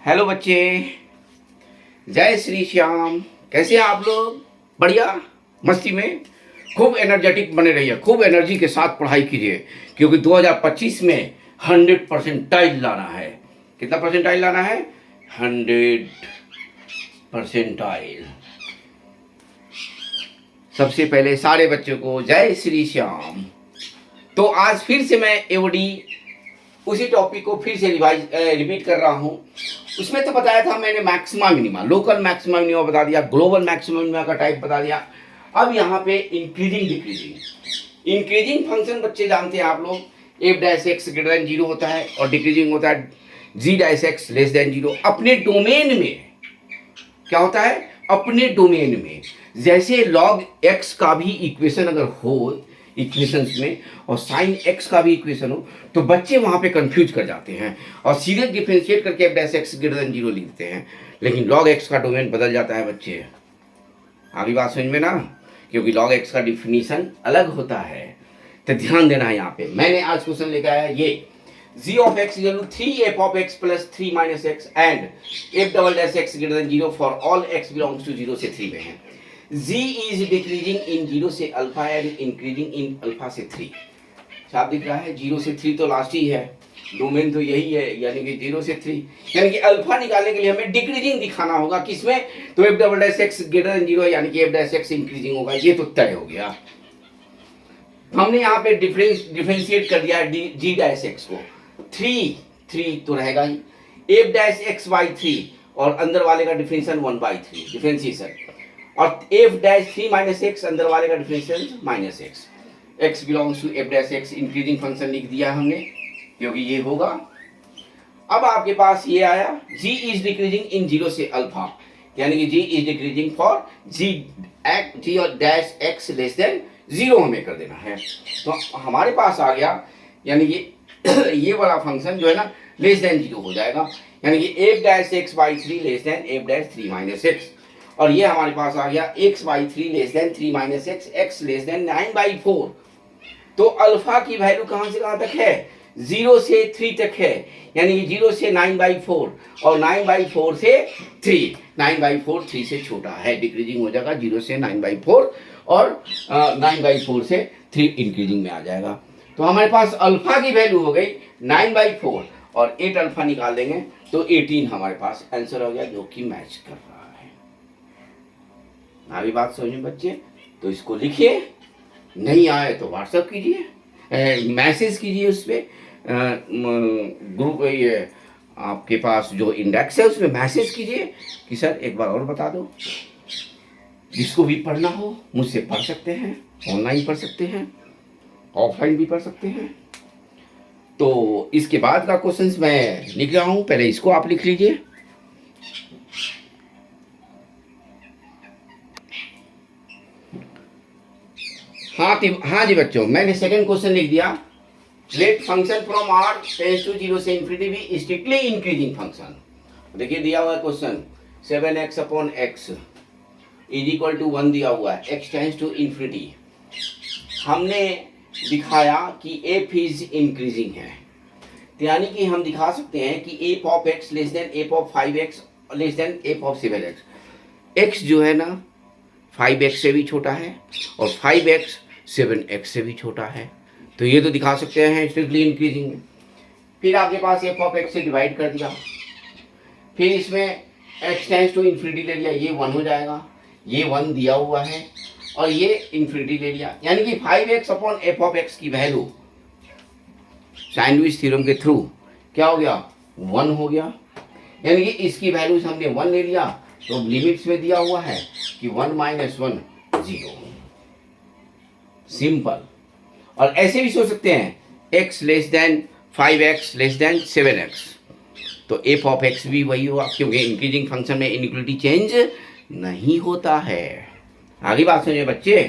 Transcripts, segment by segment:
Hello बच्चे, जय श्री श्याम। कैसे हैं आप लोग? बढ़िया, मस्ती में खूब एनर्जेटिक बने रहिए, खूब एनर्जी के साथ पढ़ाई कीजिए, क्योंकि 2025 में 100 परसेंटाइल लाना है। कितना परसेंटाइल लाना है? 100 परसेंटाइल। सबसे पहले सारे बच्चों को जय श्री श्याम। तो आज फिर से मैं एओडी उसी टॉपिक को फिर से रिपीट कर रहा हूँ। उसमें तो बताया था मैंने maxima minima, local maxima minima बता दिया, ग्लोबल मैक्सिमा मिनिमा का टाइप बता दिया। अब यहाँ पे इंक्रीजिंग डिक्रीजिंग फंक्शन बच्चे जानते हैं आप लोग, F dash x greater than 0 होता है और डिक्रीजिंग होता है जी डैश एक्स लेस देन 0। अपने डोमेन में क्या होता है? अपने डोमेन में जैसे लॉग एक्स का भी इक्वेशन अगर हो इक्वेशंस में और साइन एक्स का भी इक्वेशन हो तो बच्चे वहां पे कंफ्यूज कर जाते हैं और सीधे डिफरेंशिएट करके F dash x greater than 0 लिखते हैं, लेकिन लॉग एक्स का डोमेन बदल जाता है बच्चे। आगे बात समझ में ना, क्योंकि लॉग एक्स का डिफिनीशन अलग होता है। तो ध्यान देना है यहाँ पे। मैंने आज क्वेश्चन लेकर आया ये g of x equal to 3f of x plus 3 minus x and f double dash x greater than 0 for all x belongs to 0 से 3 में है। g is decreasing in 0 से alpha and increasing in alpha से 3। साफ दिख रहा है? 0 से 3 तो लास्ट ही है, डोमेन तो यही है, यानी कि 0 से 3, यानी कि अल्फा निकालने के लिए हमें डिक्रीजिंग दिखाना होगा। किसमें? तो f double dash x greater than 0 यानी कि f dash x इंक्रीजिंग होगा, ये तो तय हो गया। हमने यहाँ पे डिफरेंशिएट कर दिया g डैश x को। 3 तो रहेगा ही, f डैश x बाई 3 और अंदर वाले का डिफरेंशियल 1/3 डिफरेंशिएशन, और f डैश 3 माइनस x अंदर वाले का differential minus x belongs to f dash x increasing function लिख दिया हमने, क्योंकि ये होगा। अब आपके पास ये आया g इज डिक्रीजिंग इन 0 से अल्फा, यानी कि g is decreasing for g और डैश x लेस देन 0 हमें कर देना है। तो हमारे पास आ गया, यानी कि ये वाला फंक्शन जो है ना लेस देन 0 हो जाएगा, यानी कि f dash x by 3 less than f dash 3 minus x, और ये हमारे पास आ गया x by 3 less than 3 minus x less than 9/4। तो अल्फा की वैल्यू कहाँ से कहाँ तक है? 0 से 3 तक है, यानी कि 0 से 9/4 और 9/4 से 3। 9/4 3 से छोटा है, डिक्रीजिंग हो जाएगा 0 से 9/4 और 9/4 से 3 इंक्रीजिंग में आ जाएगा। तो हमारे पास अल्फा की वैल्यू हो गई 9/4 और 8 अल्फा निकाल देंगे तो 18 हमारे पास आंसर हो गया, जो कि मैच कर रहा है। अभी बात समझिए बच्चे, तो इसको लिखिए, नहीं आए तो व्हाट्सएप कीजिए, मैसेज कीजिए उस पर, ग्रुप ये आपके पास जो इंडेक्स है उसमें मैसेज कीजिए कि सर एक बार और बता दो। जिसको भी पढ़ना हो मुझसे पढ़ सकते हैं, ऑनलाइन पढ़ सकते हैं, ऑफलाइन भी पढ़ सकते हैं। तो इसके बाद का क्वेश्चंस मैं लिख रहा हूं, पहले इसको आप लिख लीजिए। हाँ जी बच्चों, मैंने सेकंड क्वेश्चन लिख दिया। Let function from r tends to 0 से infinity be strictly increasing function. देखिए दिया हुआ है question 7x upon x is equal to 1 दिया हुआ है, x टेंड्स टू इंफिनिटी। हमने दिखाया कि f इज इंक्रीजिंग है, तो यानी कि हम दिखा सकते हैं कि f of x less than f of 5x less than f of 7x। x जो है ना 5x से भी छोटा है और 5x 7x से भी छोटा है, तो ये तो दिखा सकते हैं स्ट्रिक्टली इंक्रीजिंग में। फिर आपके पास f ऑफ x से डिवाइड कर दिया, फिर इसमें x टेंड्स टू इंफिनिटी ले लिया, ये 1 हो जाएगा, ये 1 दिया हुआ है और ये इंफिनिटी ले लिया, यानी कि 5x upon f of x की वैल्यू सैंडविच थ्योरम के थ्रू क्या हो गया? 1 हो गया, यानी कि इसकी वैल्यूज हमने 1 ले लिया, तो लिमिट्स में दिया हुआ है कि 1 माइनस 1 0। सिंपल। और ऐसे भी सोच सकते हैं x less than 5x less than 7x, तो f ऑफ x भी वही होगा, क्योंकि इंक्रीजिंग फंक्शन में इनइक्वलिटी चेंज नहीं होता है। आगे बात समझिए बच्चे,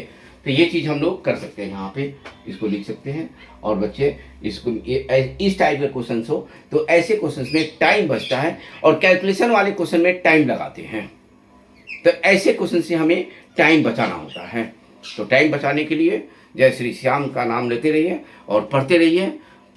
तो ये चीज़ हम लोग कर सकते हैं, यहाँ पे इसको लिख सकते हैं। और बच्चे इसको इस टाइप के क्वेश्चन हो तो ऐसे क्वेश्चन में टाइम बचता है, और कैलकुलेशन वाले क्वेश्चन में टाइम लगाते हैं, तो ऐसे क्वेश्चन से हमें टाइम बचाना होता है। तो टाइम बचाने के लिए जय श्री श्याम का नाम लेते रहिए और पढ़ते रहिए।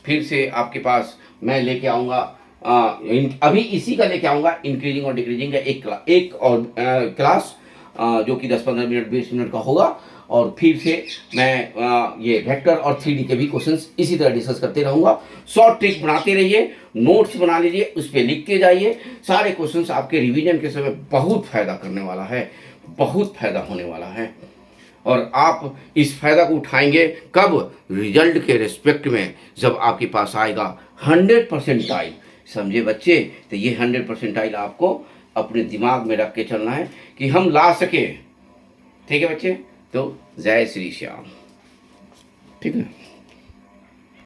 फिर से आपके पास मैं लेके आऊँगा अभी इसी का लेके आऊँगा, इंक्रीजिंग और डिक्रीजिंग का एक और क्लास जो कि 10-15 मिनट 20 मिनट का होगा। और फिर से मैं ये वेक्टर और 3D के भी क्वेश्चंस इसी तरह डिस्कस करते रहूँगा। शॉर्ट ट्रिक बनाते रहिए, नोट्स बना लीजिए, उस पर लिखते जाइए। सारे क्वेश्चंस आपके रिवीजन के समय बहुत फ़ायदा करने वाला है, बहुत फ़ायदा होने वाला है। और आप इस फायदा को उठाएंगे कब? रिजल्ट के रिस्पेक्ट में, जब आपके पास आएगा 100 परसेंटाइल। समझे बच्चे? तो ये 100 परसेंटाइल आपको अपने दिमाग में रख के चलना है कि हम ला सके। ठीक है बच्चे? तो जय श्री श्याम। ठीक है।